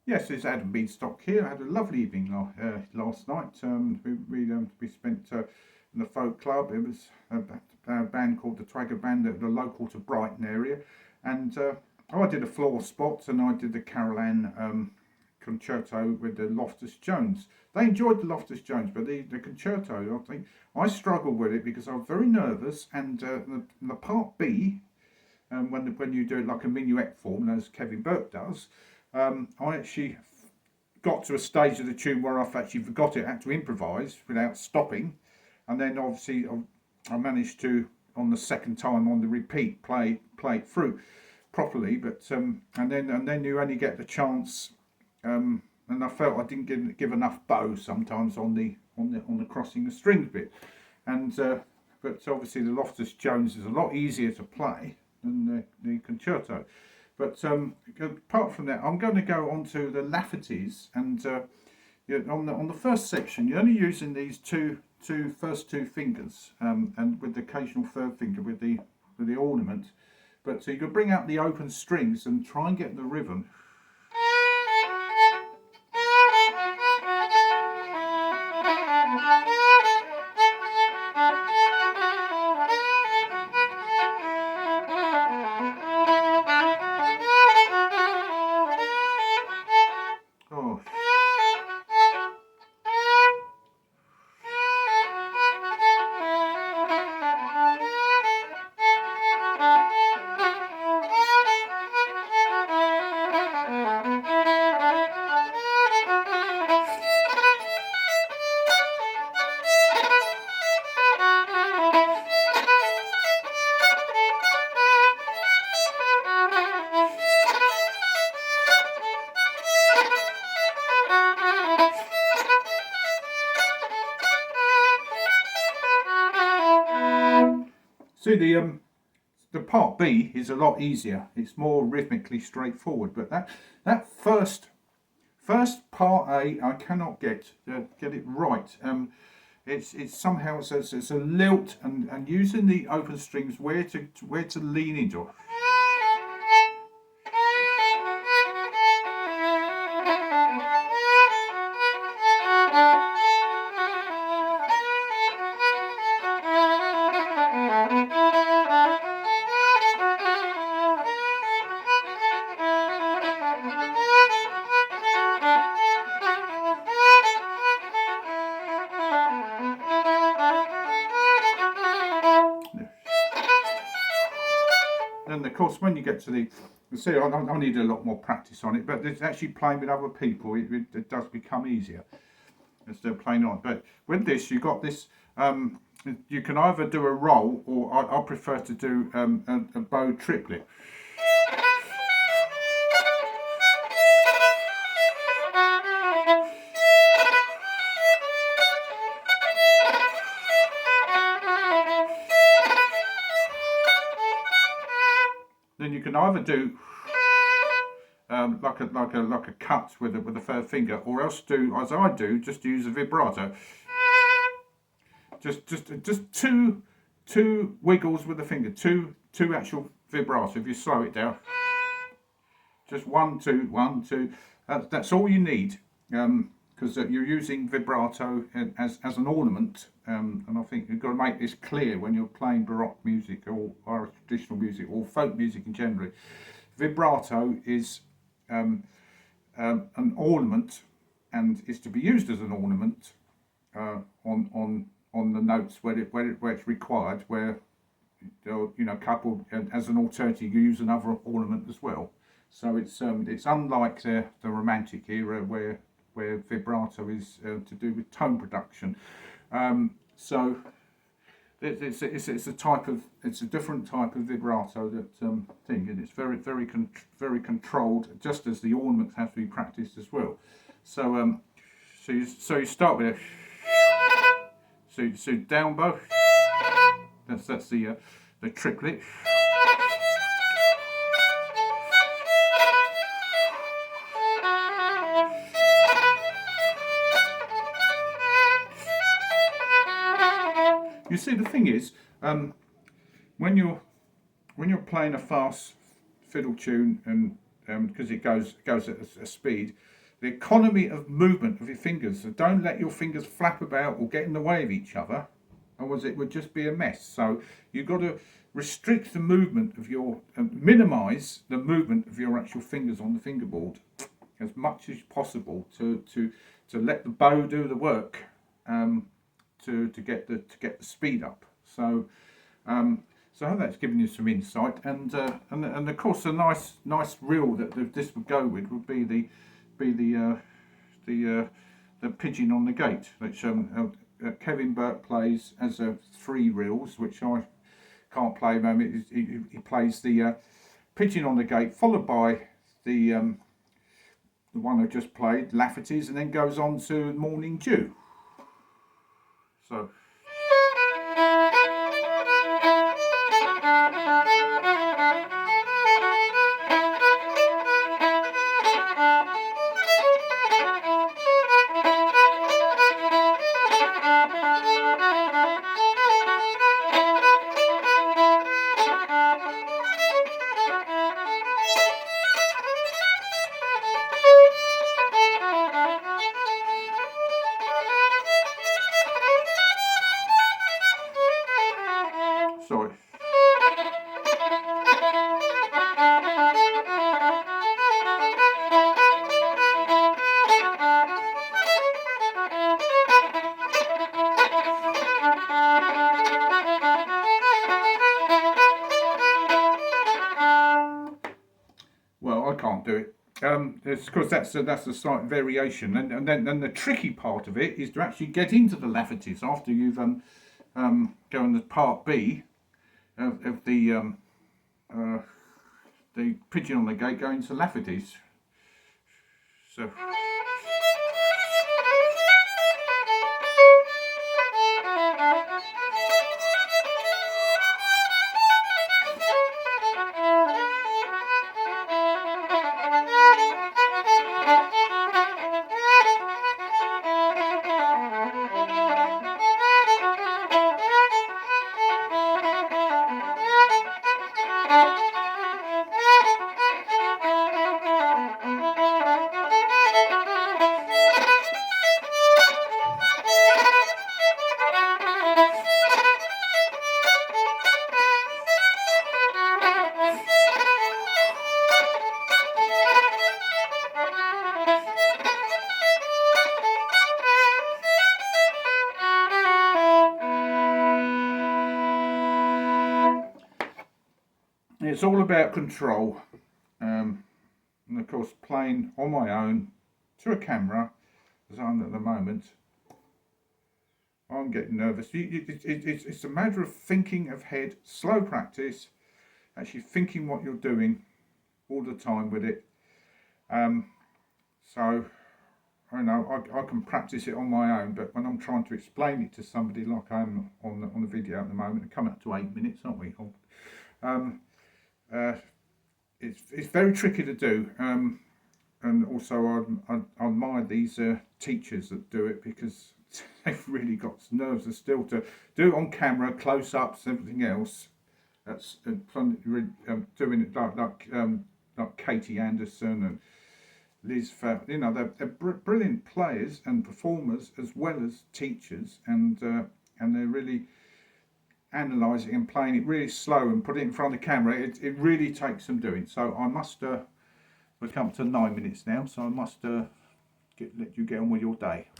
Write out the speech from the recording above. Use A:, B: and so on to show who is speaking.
A: Yes, it's Adam Beanstock here. I had a lovely evening last night. We spent in the folk club. It was a band called the Twagger Band, the local to Brighton area, and I did a floor spot and I did the Carol Ann concerto with the Loftus Jones. They enjoyed the Loftus Jones, but the concerto, I think I struggled with it because I was very nervous, and the part B, when you do it like a minuet form, as Kevin Burke does, I actually got to a stage of the tune where I've actually forgot it, had to improvise without stopping, and then obviously I managed to, on the second time on the repeat, play it through properly. But and then you only get the chance, and I felt I didn't give enough bow sometimes on the crossing the strings bit, and but obviously the Loftus Jones is a lot easier to play than the concerto. But apart from that, I'm going to go on to the Lafferties, and on the first section, you're only using these first two fingers, and with the occasional third finger with the ornament. But so you can bring out the open strings and try and get the rhythm. Oh. See, the part B is a lot easier. It's more rhythmically straightforward. But that first part A, I cannot get it right. It's somehow it's a lilt, and using the open strings where to lean into. And of course, when you get to see, I need a lot more practice on it, but it's actually playing with other people, it does become easier instead of playing on. But with this, you got this. You can either do a roll, or I prefer to do a bow triplet. Then you can either do like a cut with a third finger, or else do as I do, just use a vibrato. Just two wiggles with the finger, two actual vibrato. If you slow it down, just 1 2 1 2. That's all you need, because you're using vibrato as an ornament, and I think you've got to make this clear when you're playing Baroque music or Irish traditional music or folk music in general. Vibrato is an ornament, and is to be used as an ornament on the notes where it's required, where coupled as an alternative, you use another ornament as well. So it's unlike the Romantic era where vibrato is to do with tone production. So it's a different type of vibrato that thing, and it's very controlled, just as the ornaments have to be practiced as well. So you start with so down bow. That's the triplet. You see, the thing is, when you're playing a fast fiddle tune, and because it goes at a speed. The economy of movement of your fingers. So don't let your fingers flap about or get in the way of each other, otherwise it would just be a mess. So you've got to restrict the movement of your, minimise the movement of your actual fingers on the fingerboard as much as possible to let the bow do the work, to get the speed up. So so I hope that's given you some insight, and of course a nice reel that this would go with would be the pigeon on the gate, which Kevin Burke plays as 3 reels, which I can't play at the moment. He plays the pigeon on the gate, followed by the one I just played, Lafferty's, and then goes on to Morning Dew. So. Sorry. Well, I can't do it. Of course, that's a slight variation, and then the tricky part of it is to actually get into the Lafferty's after you've go on the part B of the pigeon on the gate going to Lafferty's. So. It's all about control, and of course playing on my own to a camera, as I'm at the moment. I'm getting nervous. It's a matter of thinking ahead, slow practice, actually thinking what you're doing all the time with it. So I know I can practice it on my own, but when I'm trying to explain it to somebody, like I am on the video at the moment, we're coming up to 8 minutes, aren't we? It's very tricky to do, and also I admire these teachers that do it, because they've really got nerves and still to do it on camera, close-ups, everything else. That's doing it like Katie Anderson and Liz Fair. You know, they're brilliant players and performers as well as teachers, and they're really analysing and playing it really slow and put it in front of the camera. It really takes some doing. So I must we've come to 9 minutes now, so I must let you get on with your day.